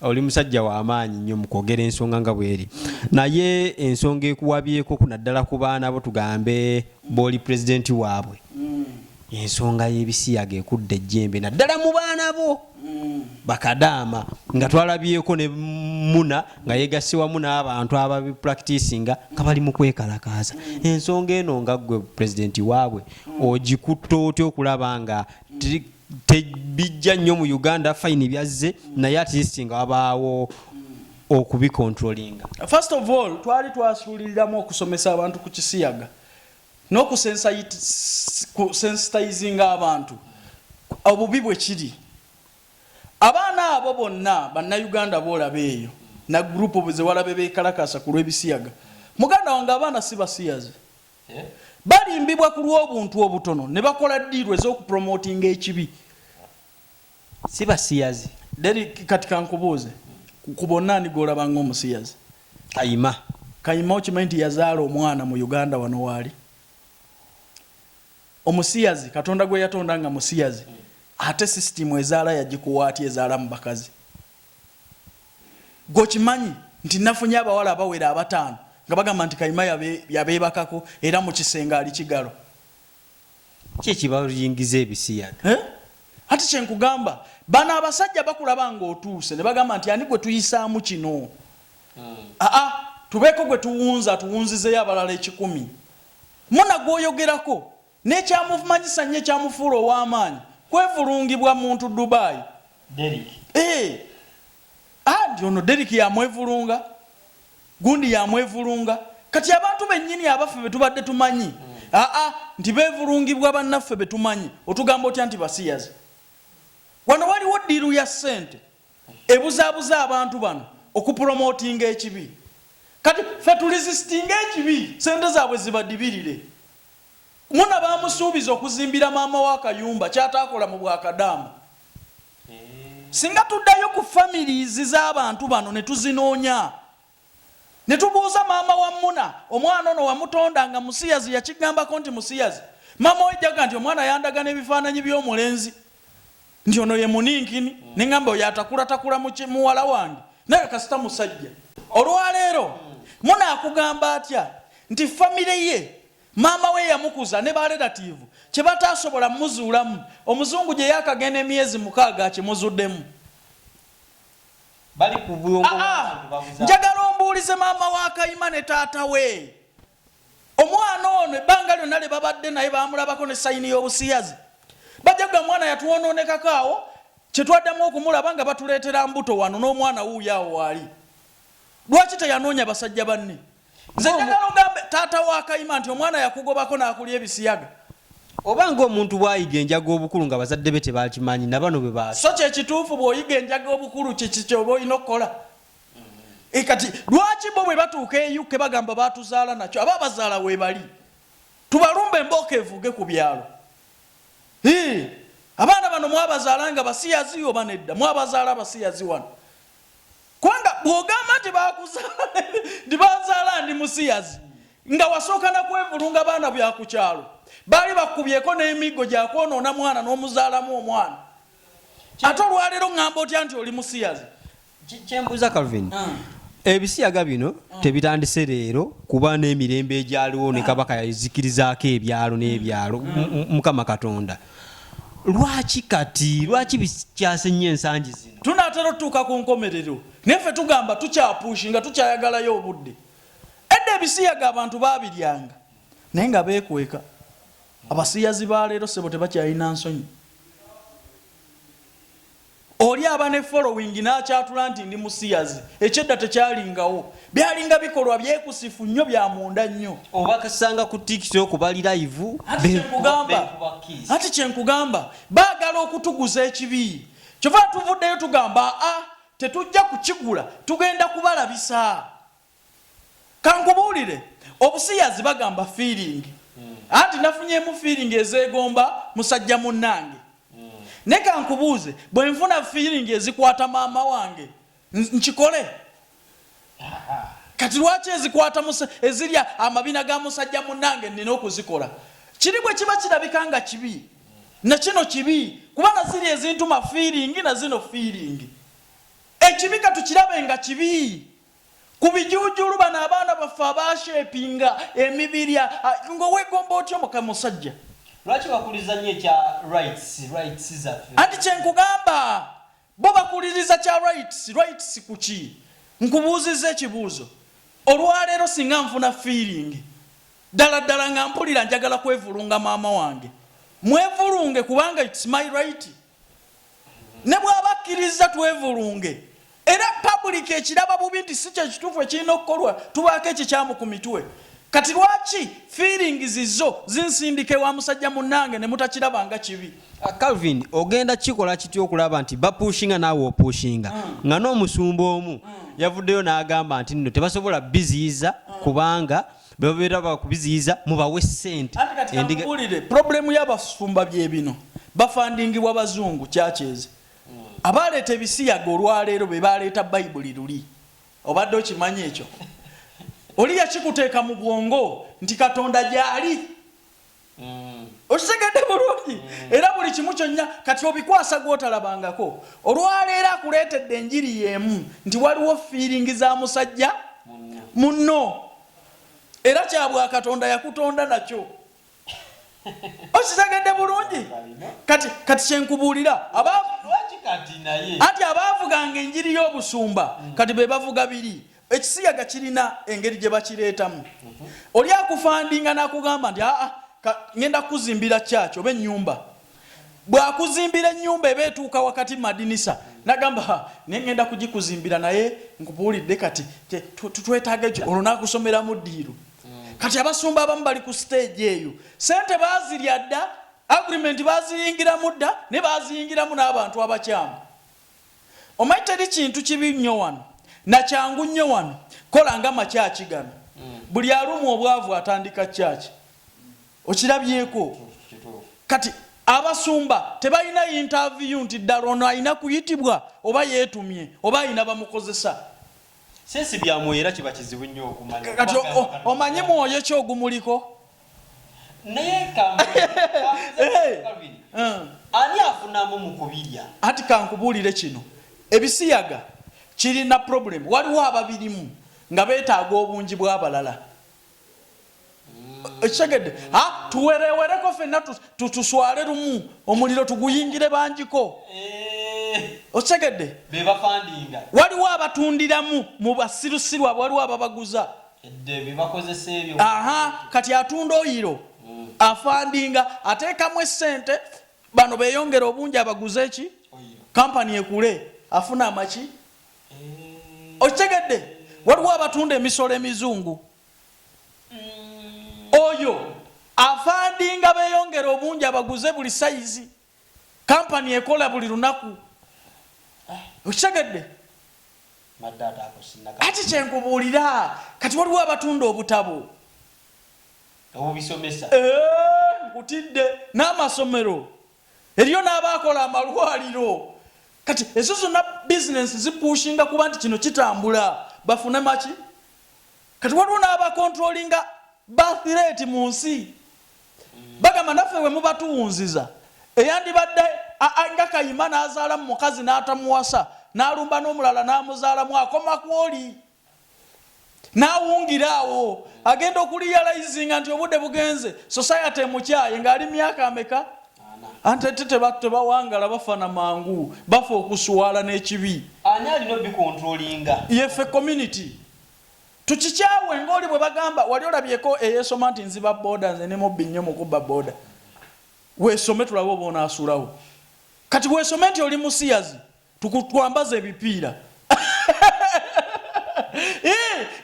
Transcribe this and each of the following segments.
oli musajja wa amaanyi nnyo mu kwogera ensonga nga bweri naye ensonga ekuwabyeko kunaddala ku baana bo tugambe b'oli pulezidenti waabwe ensonga y'ebisiyaga ekudde ejjembe naddala mu baana bo bakadaama nga twalabyeko ne Munna nga yegasse wamu n'abantu ababipracticinga nga bali mu kwekalakaasa ensonga eno nga gwe pulezidenti waabwe ogikutta otya okulaba nga tebijja nnyo mu Uganda fine byazze naye at least nga wabaawo okubicontrollinga? First of all twali twasuuliriramu okusomesa abantu ku kisiyaga n'okusensitizinga abantu obubi bwe kiri. Abaana abo bonna bannayuganda boolaba eyo na gurupu ze walabe beekalakaasa ku lw'ebisiyaga muganda wange abaana si basiyazi balimbibwa ku lw'obuntu obutono ne bakola ddiirwe ez'okupromotinga ekibi. Si basiyazi Derek kati kankubuuze ku bonna ani gw'olaba ng'omusiyazi? Kayima okimanyi nti yazaala omwana mu Uganda wano waali omusiyazi Katonda gwe yatonda nga musiyazi ate system ezaala yagikuwaati ezaala mu bakazi. Gokimanyi nti nafunye abawala abawera abataano nga bagamba nti Kayima yabeebakako era mu kisenge ali kigalo. Ki ekibayingiza ebisiyaga? Ati kyenkugamba bano abasajja bakulaba ng'otuuse ne bagamba nti ani gwe tuyisaamu kino. Tubeeko gwe tuwunzizeyo abalala 1,000. Munna gw'oyogerako n'ekyamumanyisa nnyo ekyamufuula ow'amaanyi kwevulungibwa muntu Dubai. Derek. Nti ono Derek yamwevulunga gundi yamwevulunga kati abantu bennyini abaffe be tubadde tumanyi nti beevulungibwa bannaffe be tumanyi otugamba otya nti basiyazi. Wano waliwo ddiiru ya ssente ebuzaabuza abantu bano okupromotinga ekibi kati ffe tulisisitinga ekibi ssente zaabwe zibadibirire. Munna bamusuubiza okuzimbira maama wa kayumba kyataakola mu bwakadaamu. Singa tuddayo ku families z'abantu bano ne tuzinoonya ne tubuuza maama wa Munna omwana ono wamutonda nga musiyazi yakigambako nti musiyazi maama we jaga nti omwana yandaga n'ebifaananyi by'omulenzi nti ono ye muninkini neŋŋamba oyo atakulatakula muwala wange naye kasita musajja. Olwaleero Munna akugamba atya nti famire ye maama we yamukuza ne barelative kye bataasobola muzuulamu omuzungu gye yakagenda emyezi 6 akimuzuddemu. Njagala ombuulize maama wa Kayima ne taata we omwana ono ebbanga lyonna lye babadde naye bamulabako ne sayini y'obusiyazi bajjaga mwana yatuwonoonekako awo kye twaddamu okumulaba nga batuleetera mbuto wano n'omwana wuuyo awo waali. Lwaki teyanoonya basajja banne? Nze njagala ogambe taata wa Kayima nti omwana yakugobako n'akulya ebisiyaga. Obanga omuntu bw'ayiga enjaga obukulu nga bazadde be tebakimanyi na bano bwe baasi. So kye kituufu bw'oyiga enjaga obukulu kyoba olina okukola. Kati lwaki bo bwe batuuka eyuke bagamba baatuzaala nakyo aba abazaala weebali tubalumba embooka evuge ku byalo. Abaana bano mwabazaala nga basiyazi oba nedda mwabazaala abasiyazi wano kubanga bw'ogamba nti bakuzaala nti bazaala ndi musiyazi nga wasooka nakwevulunga abaana byakukyalo baali bakubyeko n'emigo gyakwonoona mwana n'omuzaalamu omwana ate olwaleero ŋŋamba otya nti oli musiyazi? Kyembuuza Calvin ebisiyaga bino tebitandise leero kuba n'emirembe egyaliwo ne Kabaka yazikirizaako ebyalo n'ebyalo Mukama Katonda. Lwaki bikyase nnyo ensangi zino? Tunaatera otutuuka ku nkomerero naye ffe tugamba tukyapushinga tukyayagalayo obudde. Edda ebisiyaga abantu baabiryanga naye nga beekweka. Abasiyazi ba leero sebo tebakyalina nsonyi. Oli aba ne following n'akyatula nti ndi musiyazi ekyedda tekyalingawo byalinga bikolwa byekusifu nnyo bya munda nnyo. Oba kasanga ku TikTok kubali live ati kyenkugamba baagala okutuguza ekibi kyova tuvuddeyo tugamba tetujja kukigula tugenda kubalabisa. Kankubuulire obusiyazi bagamba feeling anti nafunyemu feeling ezeegomba musajja munnange. Ne kankubuuze bwe nfuna feeling ezikwata maama wange nkikole? Kati lwaki ezikwata ezirya amabina ga musajja munnange nina okuzikola? Kiri bwe kiba kirabika nga kibi na kino kibi kubana ziri ezintu ma feeling na zino feeling ekibika tukirabe nga kibi kubijujulu bana abaana bafa bashepinga emibiri ngo wegomba otyo mukamusajja lwaki bakuliza nnyo kya rights zaffe ati kyenkugamba bo bakuliriza kya rights kuki nkubuuziza ekibuuzo olwaleero singa nfuna feeling ddala nga mpulira njagala kwevulunga maama wange mwevulunge kubanga it's my right ne bw'abakkiriza twevulunge era public ekiraba bubi nti si kye kituufu ekirina okukolwa tubaako ekikyamu ku mitwe kati lwaki feelings zizo zinsindike wa musajja munnange ne mutakirabanga kibi Calvin ogenda kikola kiti okulaba nti bapushinga naawe opushinga nga n'omusumba omu yavuddeyo n'agamba nti nno tebasobola biziyiza kubanga bebabeera bakubiziyiza mubawe ssente endiga problemu y'abasumba bye bino bafandingibwa bazungu kyakyeze abaleeta ebisiyaga olwaleero be baleeta bayibuli luli obadde okimanyi ekyo oli yakikuteeka mu bwongo nti katonda gyali okitegedde bulungi era buli kimu kyonna kati obikwasa gwotalabangako olwaleero akuleetedde enjiri y'emu nti waliwo fiiringi za musajja munno era kyabwa katonda yakutonda nakyo okitegedde bulungi kati kyenkubuulira ati abaavuganga enjiri y'obusumba kati be bavuga biri ekisiyaga kirina engeri gye bakireetamu oli akufandinga n'akugamba nti ngenda kuzimbira kyaki oba ennyumba bw'akuzimbira ennyumba eba etuuka wakati madinisa nagamba ngenda kugikuzimbira naye nkubuulidde kati twetaaga ekyo olwo naakusomeramu ddiiro kati abasumba abamu bali ku stage eyo sente baazirya dda agreement baziyingiramu dda ne baziyingiramu n'abantu abakyamu omanyi teri kintu kibi nnyo wano nakyangu nnyo wano kola nga makyaki gano buli alumu obwavu atandika kyaki okirabyeko kati abasumba tebalina interview nti ddala ono alina kuyitibwa oba yeetumye oba alina bamukozesa sensi byamu era kiba kizibu nnyo okumanya kati omanyi mwoyo ki ogumuliko naye ani afunamu mu kubirya ati kankubuulire kino ebisiyaga kirina problem waliwo ababirimu nga beetaaga obungi bw'abalala ekigedde tuwerewereko fenna tuswale lumu omuliro tuguyingire bangiko okigedde bebafandinga waliwo abatundiramu mu basirusirwa waliwo ababaguza kati atunda oyiro afandinga ateekamu essente bano beyongera obungi abaguze eki kampani ekule afuna amaki okigedde waliwo abatunda emisolo emizungu oyo afandinga beyongera obungi abaguze buli saizi kampani ekola buli lunaku okigedde ati kyenkubuulira kati waliwo abatunda obutabo obubisomesa nkutidde n'amasomero eriyo n'abakola amalwaliro kati ezo zonna bizinesi zipushinga kuba nti kino kitambula bafune maki kati waliwo n'abakontrolinga birth rate mu nsi bagamba naffe we mubatuwunziza eyandibadde nga Kayima n'azaala mu mukazi n'atamuwasa n'alumba n'omulala n'amuzaalamu akoma kwoli n'awungira awo agenda okurealizinga nti obudde bugenze society emukyaye ng'ali myaka ameka ante tebawangala bafana mangu bafa okuswala n'ekibi ani alina obikontrolinga yeffe community tukikyawe ng'oli bwe bagamba wali olabyeko eyeesoma nti nziba boda nze ne mubbi nnyo mukuba boda weesome tulabe oba onaasulawo kati weesome nti oli musiyazi tukutwambaza ebipiira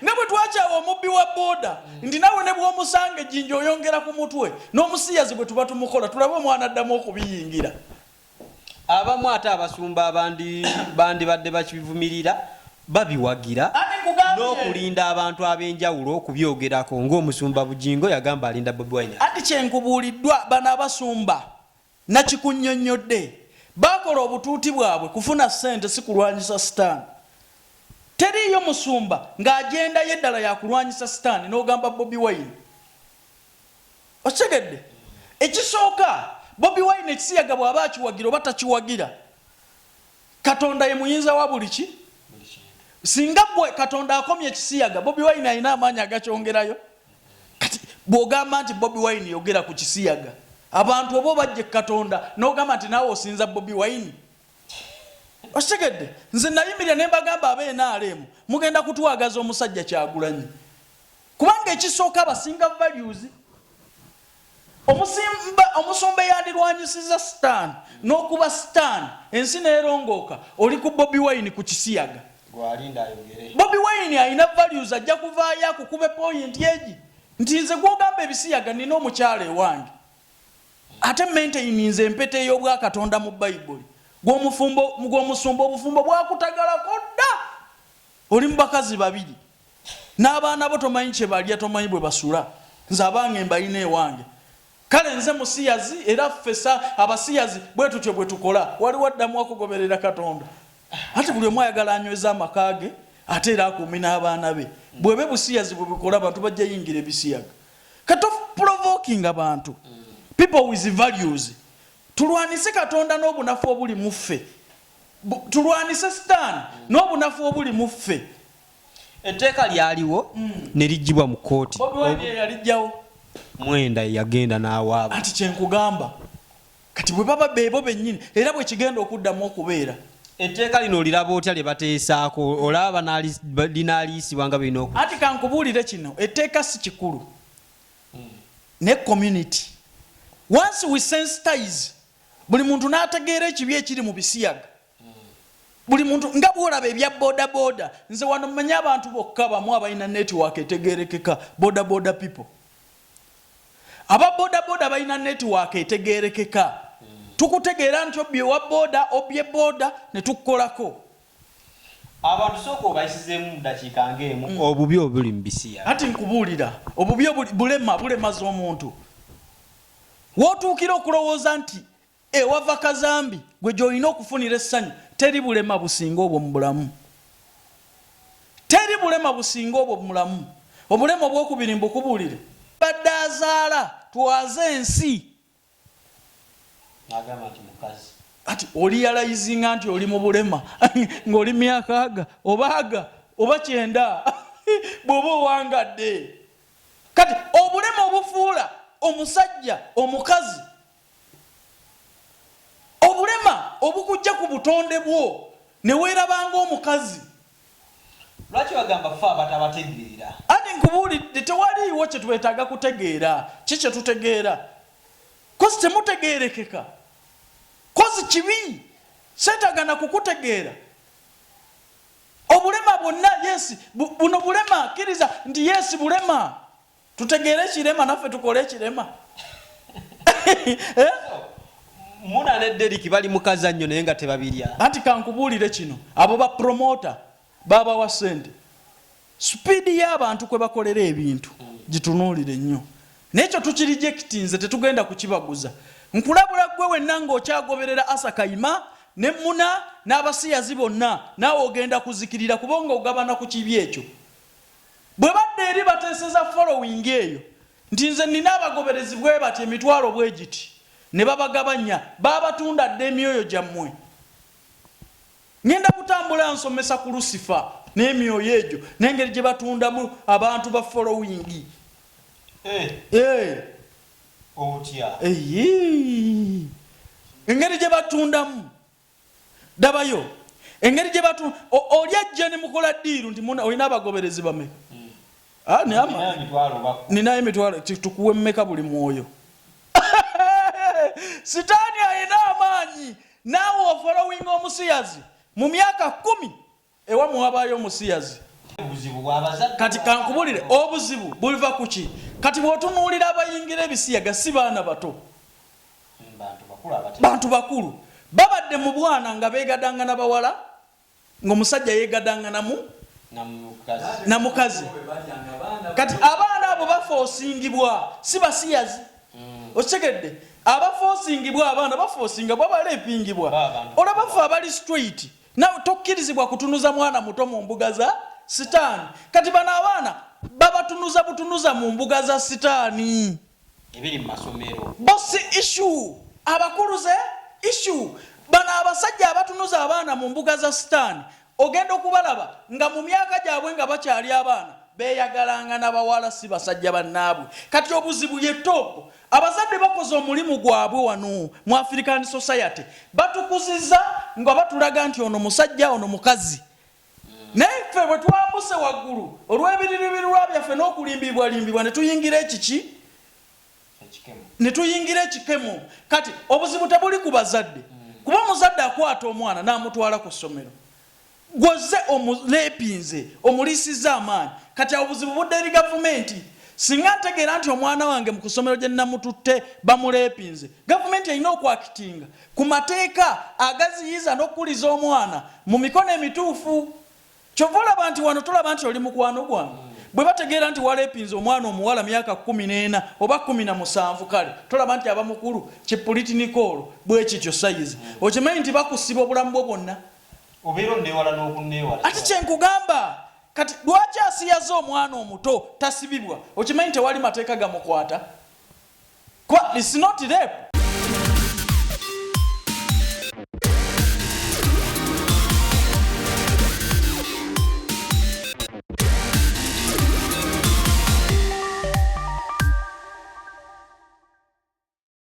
nga bwe twakyawa omubbi wa boda nti nawe ne bw'omusanga ejjinja oyongera ku mutwe n'omusiyazi bwe tuba tumukola tulabe omwana addamu okubiyingira abamu ate abasumba bandibadde bakivumirira babiwagira n'okulinda abantu ab'enjawulo okubyogerako ng'omusumba Bujingo yagamba alinda Bobi Wine ati kyenkubuuliddwa bano abasumba nakikunnyonnyodde bakola obutuuti bwabwe kufuna ssente si kulwanyisa sitaani teriyo musumba ng'agenda yeddala yakulwanyisa sitaani n'ogamba Bobi Wine okigedde ekisooka Bobi Wine ekisiyaga bw'aba akiwagira oba takiwagira Katonda ye muyinza wa buli ki singa bwe Katonda akomye ekisiyaga Bobi Wine alina amaanyi agakyongerayo kati bw'ogamba nti Bobi Wine yogera ku kisiyaga abantu obo bajje Katonda n'ogamba nti naawe osinza Bobi Wine osegedde nze nayimirira ne mbagamba NRM mugenda kutwagaza omusajja Kyagulanyi kubanga ekisooka abasinga values omusumba yandirwanyisiza Stan n'okuba Stan ensi neerongooka oli ku Bobi Wine ku kisiyaga Bobi Wine alina values ajja kuvaayo akukube point egi nti nze gwogamba ebisiyaga nina omukyala ewange ate maintainze empete ey'obwa Katonda mu Bayibuli gw'omusumba obufumbo bwakutagalako dda oli mu bakazi babiri n'abaana bo tomanyi kye balya tomanyi bwe basula nze abange mbalina ewange kale nze musiyazi era ffesa abasiyazi bwe tutyo bwe tukola waliwo addamu okugoberera Katonda ate buli omu ayagala anyweza amaka ge ate era akuumi n'abaana be bwebe busiyazi bwe bukola abantu bajja yingira ebisiyaga kati provoking abantu people with values tulwanise Katonda n'obunafu obuli mu ffe tulwanise Stan n'obunafu obuli mu ffe etteeka lyaliwo ne lijjibwa mu kooti Bobi Wine yalijjawo mwenda yagenda n'awaaba ati kyenkugamba kati bwe baba beebo bennyini era bwe kigenda okuddamu okubeera etteeka lino oliraba otya lye bateesaako olaba linaliisibwa nga birina ati kankubuulire kino etteeka si kikulu ne community once we sensitize buli muntu n'ategeera ekibi ekiri mu bisiyaga buli muntu nga bwolaba ebya boda nze wano mmanyi abantu bokka bamu abalina network etegeerekeka boda people aba boda balina network etegeerekeka tukutegeera nti obye wa boda ne tukukolako abantu sooka obayisizeemu mu dakiika ng'emu obubi obuli mu bisiyaga ati nkubuulira obubi bulemaza omuntu wootuukira okulowooza nti ewava kazambi gwe gy'olina okufunira essanyu teri bulema businga obwo mu bulamu teri bulema businga obwo mu bulamu obulema obwokubiri mbukubuulire badde azaala twaze ensi agamba nti mukazi ati oli yalayizinga nti oli mu bulema ng'oli myaka aga oba 9 bw'oba owangadde kati obulema obufuula omusajja omukazi obulema obukujja ku butonde bwo ne weerabanga omukazi lwaki bagamba ffe abatabategeera ati nkubuulidde tewaliiwo kye twetaaga kutegeera kye tutegeera kozi temutegeerekeka kozi kibi seetagana kukutegeera obulema bwonna yesi buno bulema kkiriza nti yesi bulema tutegeere ekirema naffe tukole ekirema Munna ne Deriki bali mu kazannyo naye nga tebabirya anti kankubuulire kino abo ba promota baba wa ssente supiidi y'abantu kwe bakolera ebintu gitunuulire nnyo n'ekyo tukirijekiti tetugenda kukibaguza nkulabula gwe wenna ng'okyagoberera Asa Kayima ne Munna n'abasiyazi bonna naawe ogenda kuzikirira kubanga ogabana ku kibi ekyo bwe badde eri bateeseza following eyo nti nze nina abagoberezi bwe bati emitwalo bwe giti ne babagabanya babatunda dde emyoyo gyammwe ngenda kutambula nsomesa ku Lucifer n'emyoyo egyo n'engeri gye batundamu abantu ba following otya engeri gye batundamu dabayo engeri gye batu oli ajja ne mukola ddiiru nti Munna olina abagoberezi bameka ninayo emitwalo tukuwe mmeka buli mwoyo sitaani alina amaanyi naawe ofollowing omusiyazi mu myaka 10 ewamu wabaayo omusiyazi kati kankubulire obuzibu buliva kuki kati bw'otunuulira abayingira ebisiyaga si baana bato bantu bakulu babadde mu bwana nga beegadanga na bawala ng'omusajja yeegadanga na mukazi kati abaana abo bafoosingibwa si basiyazi okitegedde abafoosingibwa abaana bafoosingibwa abalepingibwa olaba ffe abali straight nawe tokkirizibwa kutunuza mwana muto mu mbuga za sitaani kati bano abaana babatunuza butunuza mu mbuga za sitaani ebiri mu masomero bosi issue abakuluze issue bana abasajja abatunuza abaana mu mbuga za sitaani ogenda okubalaba nga mu myaka gyabwe nga bakyali abaana beyagalanga n'abawala si basajja bannaabwe. Kati obuzibu ye topo abazadde bakoze omulimu gwabwe wano mu African society batukuziza nga batulaga nti ono musajja ono mukazi. Naye ffe bwe twambuse waggulu olw'ebiriribirirwa byaffe n'okulimbibwalimbibwa ne tuyingira ekiki ne tuyingira ekikemo. Kati obuzibu tebuli ku bazadde kuba omuzadde akwata omwana n'amutwala ku ssomero gwoze omulepinze omulisiza amaanyi. Kati obuzibu budde eri gavumenti. Singa ntegeera nti omwana wange mu kusomero gye namututte bamulepinze gavumenti erina okwakitinga ku mateeka agaziyiza n'okukuliza omwana mu mikono emituufu. Kyova olaba nti wano tolaba nti oli mukwano gwange bwe bategeera nti walepinze omwana omuwala myaka 14 oba 17 kale tolaba nti aba mukulu kipolitinikolo bwe kityo sayizi okimanyi nti bakusiba obulamu bwo bwonna obeera onneewala n'okunneewala. Ati kyenkugamba kati lwaki asiyaze omwana omuto tasibibwa okimanyi tewali mateeka gamukwata. It's not rape.